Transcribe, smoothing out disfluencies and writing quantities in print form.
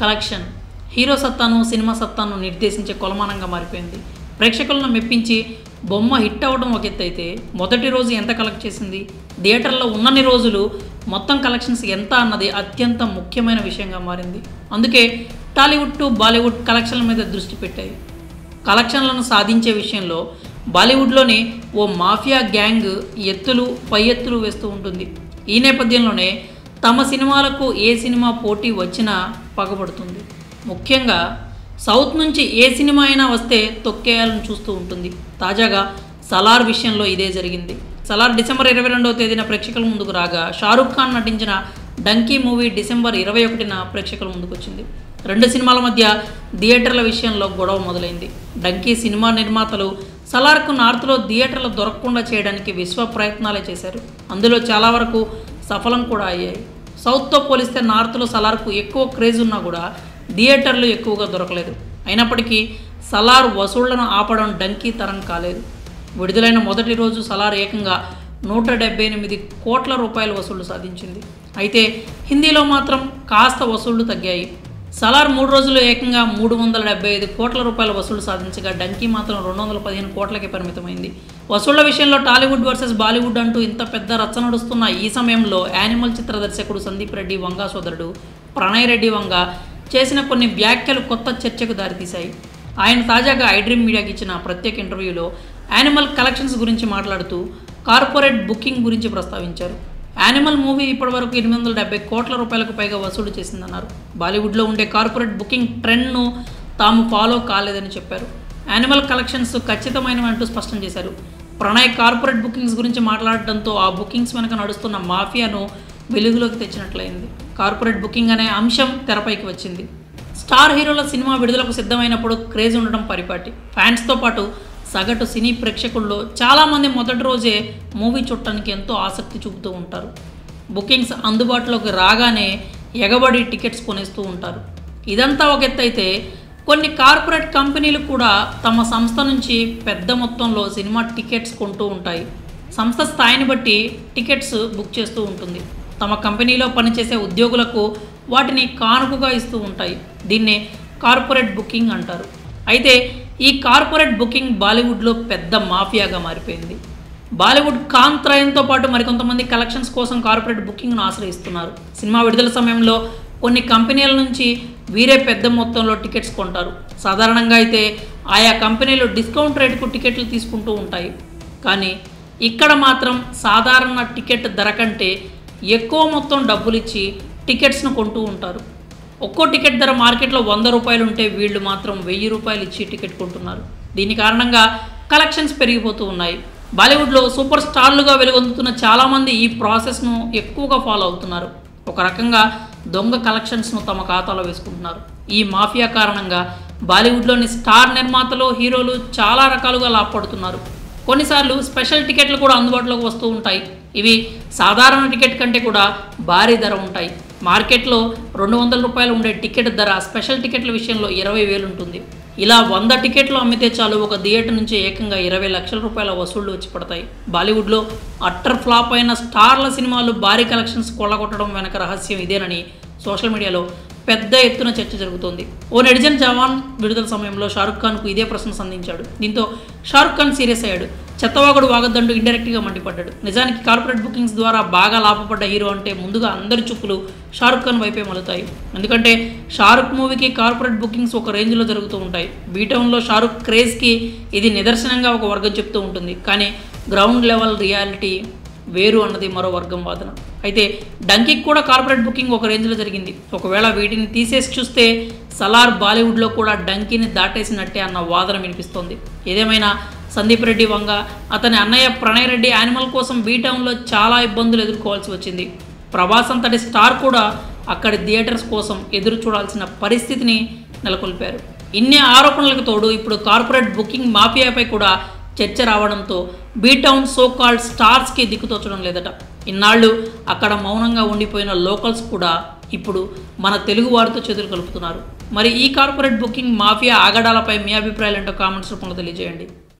Collection hero సత్తాను cinema సత్తాను నిర్దేశించే కొలమానంగా మారిపోయింది. ప్రేక్షకులను మెప్పించి బొమ్మ హిట్ అవ్వడం ఒక ఎత్తు అయితే మొదటి రోజు ఎంత కలెక్ట్ చేసింది, థియేటర్లో ఉన్నన్ని రోజులు మొత్తం కలెక్షన్స్ ఎంత అన్నది అత్యంత ముఖ్యమైన విషయంగా మారింది. అందుకే టాలీవుడ్ టు బాలీవుడ్ కలెక్షన్ల మీద దృష్టి పెట్టాయి. కలెక్షన్లను సాధించే విషయంలో బాలీవుడ్లోని ఓ మాఫియా గ్యాంగ్ ఎత్తులు పై ఎత్తులు వేస్తూ ఉంటుంది. ఈ నేపథ్యంలోనే తమ సినిమాలకు ఏ సినిమా పోటీ వచ్చినా పగబడుతుంది. ముఖ్యంగా సౌత్ నుంచి ఏ సినిమా అయినా వస్తే తొక్కేయాలని చూస్తూ ఉంటుంది. తాజాగా సలార్ విషయంలో ఇదే జరిగింది. సలార్ డిసెంబర్ 22వ తేదీన ప్రేక్షకుల ముందుకు రాగా, షారుఖ్ ఖాన్ నటించిన డంకీ మూవీ డిసెంబర్ 21న ప్రేక్షకుల ముందుకు వచ్చింది. రెండు సినిమాల మధ్య థియేటర్ల విషయంలో గొడవ మొదలైంది. డంకీ సినిమా నిర్మాతలు సలార్కు నార్త్లో థియేటర్లు దొరకకుండా చేయడానికి విశ్వ ప్రయత్నాలే చేశారు. అందులో చాలా వరకు సఫలం కూడా అయ్యాయి. సౌత్తో పోలిస్తే నార్త్లో సలార్కు ఎక్కువ క్రేజ్ ఉన్నా కూడా థియేటర్లు ఎక్కువగా దొరకలేదు. అయినప్పటికీ సలార్ వసూళ్లను ఆపడం డంకీ తరం కాలేదు. విడుదలైన మొదటి రోజు సలార్ ఏకంగా 178 కోట్ల రూపాయల వసూళ్లు సాధించింది. అయితే హిందీలో మాత్రం కాస్త వసూళ్లు తగ్గాయి. సలార్ 3 రోజుల్లో ఏకంగా 375 కోట్ల రూపాయల వసూళ్లు సాధించగా డంకీ మాత్రం 215 కోట్లకే పరిమితమైంది. వసూళ్ల విషయంలో టాలీవుడ్ వర్సెస్ బాలీవుడ్ అంటూ ఇంత పెద్ద రచ్చ నడుస్తున్న ఈ సమయంలో యానిమల్ చిత్ర దర్శకుడు సందీప్ రెడ్డి వంగా సోదరుడు ప్రణయ్ రెడ్డి వంగా చేసిన కొన్ని వ్యాఖ్యలు కొత్త చర్చకు దారితీశాయి. ఆయన తాజాగా ఐడ్రీమ్ మీడియాకి ఇచ్చిన ప్రత్యేక ఇంటర్వ్యూలో యానిమల్ కలెక్షన్స్ గురించి మాట్లాడుతూ కార్పొరేట్ బుకింగ్ గురించి ప్రస్తావించారు. యానిమల్ మూవీ ఇప్పటివరకు 870 కోట్ల రూపాయలకు పైగా వసూలు చేసిందన్నారు. బాలీవుడ్లో ఉండే కార్పొరేట్ బుకింగ్ ట్రెండ్ను తాము ఫాలో కాలేదని చెప్పారు. యానిమల్ కలెక్షన్స్ ఖచ్చితమైనవి అంటూ స్పష్టం చేశారు. ప్రణయ్ కార్పొరేట్ బుకింగ్స్ గురించి మాట్లాడడంతో ఆ బుకింగ్స్ వెనక నడుస్తున్న మాఫియాను వెలుగులోకి తెచ్చినట్లయింది. కార్పొరేట్ బుకింగ్ అనే అంశం తెరపైకి వచ్చింది. స్టార్ హీరోల సినిమా విడుదలకు సిద్ధమైనప్పుడు క్రేజ్ ఉండడం పరిపాటి. ఫ్యాన్స్తో పాటు సగటు సినీ ప్రేక్షకుల్లో చాలామంది మొదటి రోజే మూవీ చూడటానికి ఎంతో ఆసక్తి చూపుతూ ఉంటారు. బుకింగ్స్ అందుబాటులోకి రాగానే ఎగబడి టికెట్స్ కొనేస్తూ ఉంటారు. ఇదంతా ఒక ఎత్తు అయితే కొన్ని కార్పొరేట్ కంపెనీలు కూడా తమ సంస్థ నుంచి పెద్ద మొత్తంలో సినిమా టికెట్స్ కొంటూ ఉంటాయి. సంస్థ స్థాయిని బట్టి టికెట్స్ బుక్ చేస్తూ ఉంటుంది. తమ కంపెనీలో పనిచేసే ఉద్యోగులకు వాటిని కానుకగా ఇస్తూ ఉంటాయి. దీన్నే కార్పొరేట్ బుకింగ్ అంటారు. అయితే ఈ కార్పొరేట్ బుకింగ్ బాలీవుడ్లో పెద్ద మాఫియాగా మారిపోయింది. బాలీవుడ్ కాంత్రయంతో పాటు మరికొంతమంది కలెక్షన్స్ కోసం కార్పొరేట్ బుకింగ్ను ఆశ్రయిస్తున్నారు. సినిమా విడుదల సమయంలో కొన్ని కంపెనీల నుంచి వీరే పెద్ద మొత్తంలో టికెట్స్ కొంటారు. సాధారణంగా అయితే ఆయా కంపెనీలు డిస్కౌంట్ రేటుకు టికెట్లు తీసుకుంటూ ఉంటాయి. కానీ ఇక్కడ మాత్రం సాధారణ టికెట్ ధర కంటే ఎక్కువ మొత్తం డబ్బులు ఇచ్చి టికెట్స్ను కొంటూ ఉంటారు. ఒక్కో టికెట్ ధర మార్కెట్లో 100 రూపాయలు ఉంటే వీళ్ళు మాత్రం 1000 రూపాయలు ఇచ్చి టికెట్ కొంటున్నారు. దీని కారణంగా కలెక్షన్స్ పెరిగిపోతూ ఉన్నాయి. బాలీవుడ్లో సూపర్ స్టార్లుగా వెలుగొందుతున్న చాలామంది ఈ ప్రాసెస్ను ఎక్కువగా ఫాలో అవుతున్నారు. ఒక రకంగా దొంగ కలెక్షన్స్ను తమ ఖాతాలో వేసుకుంటున్నారు. ఈ మాఫియా కారణంగా బాలీవుడ్లోని స్టార్ నిర్మాతలు హీరోలు చాలా రకాలుగా లాభపడుతున్నారు. కొన్నిసార్లు స్పెషల్ టికెట్లు కూడా అందుబాటులోకి వస్తూ ఉంటాయి. ఇవి సాధారణ టికెట్ కంటే కూడా భారీ ధర ఉంటాయి. మార్కెట్లో 200 రూపాయలు ఉండే టికెట్ ధర స్పెషల్ టికెట్ల విషయంలో 20,000 ఉంటుంది. ఇలా 100 టికెట్లు అమ్మితే చాలు ఒక థియేటర్ నుంచి ఏకంగా 20 లక్షల రూపాయల వసూళ్లు వచ్చి పడతాయి. బాలీవుడ్లో అట్టర్ ఫ్లాప్ అయిన స్టార్ల సినిమాలు భారీ కలెక్షన్స్ కొల్లగొట్టడం వెనక రహస్యం ఇదేనని సోషల్ మీడియాలో పెద్ద ఎత్తున చర్చ జరుగుతోంది. ఓ నెటిజన్ జవాన్ విడుదల సమయంలో షారుఖ్ ఖాన్కు ఇదే ప్రశ్న సంధించాడు. దీంతో షారుఖ్ ఖాన్ సీరియస్ అయ్యాడు. చెత్తవాగుడు వాగద్దంటూ ఇండైరెక్ట్గా మండిపడ్డాడు. నిజానికి కార్పొరేట్ బుకింగ్స్ ద్వారా బాగా లాభపడ్డ హీరో అంటే ముందుగా అందరి చూపులు షారుఖ్ ఖాన్ వైపే మలుతాయి. ఎందుకంటే షారుఖ్ మూవీకి కార్పొరేట్ బుకింగ్స్ ఒక రేంజ్లో జరుగుతూ ఉంటాయి. బీటౌన్లో షారుఖ్ క్రేజ్కి ఇది నిదర్శనంగా ఒక వర్గం చెప్తూ ఉంటుంది. కానీ గ్రౌండ్ లెవెల్ రియాలిటీ వేరు అన్నది మరో వర్గం వాదన. అయితే డంకీకి కూడా కార్పొరేట్ బుకింగ్ ఒక రేంజ్లో జరిగింది. ఒకవేళ వీటిని తీసేసి చూస్తే సలార్ బాలీవుడ్లో కూడా డంకీని దాటేసినట్టే అన్న వాదన వినిపిస్తోంది. ఏదేమైనా సందీప్ రెడ్డి వంగ అతని అన్నయ్య ప్రణయ్ రెడ్డి యానిమల్ కోసం బీటౌన్లో చాలా ఇబ్బందులు ఎదుర్కోవాల్సి వచ్చింది. ప్రభాస్ అంతటి స్టార్ కూడా అక్కడి థియేటర్స్ కోసం ఎదురు చూడాల్సిన పరిస్థితిని నెలకొల్పారు. ఇన్ని ఆరోపణలకు తోడు ఇప్పుడు కార్పొరేట్ బుకింగ్ మాఫియాపై కూడా చర్చ రావడంతో బీటౌన్ సో కాల్డ్ స్టార్స్కి దిక్కుతోచడం లేదట. ఇన్నాళ్ళు అక్కడ మౌనంగా ఉండిపోయిన లోకల్స్ కూడా ఇప్పుడు మన తెలుగు వారితో చేతులు కలుపుతున్నారు. మరి ఈ కార్పొరేట్ బుకింగ్ మాఫియా ఆగడాలపై మీ అభిప్రాయాలు ఏంటో కామెంట్స్ రూపంలో తెలియజేయండి.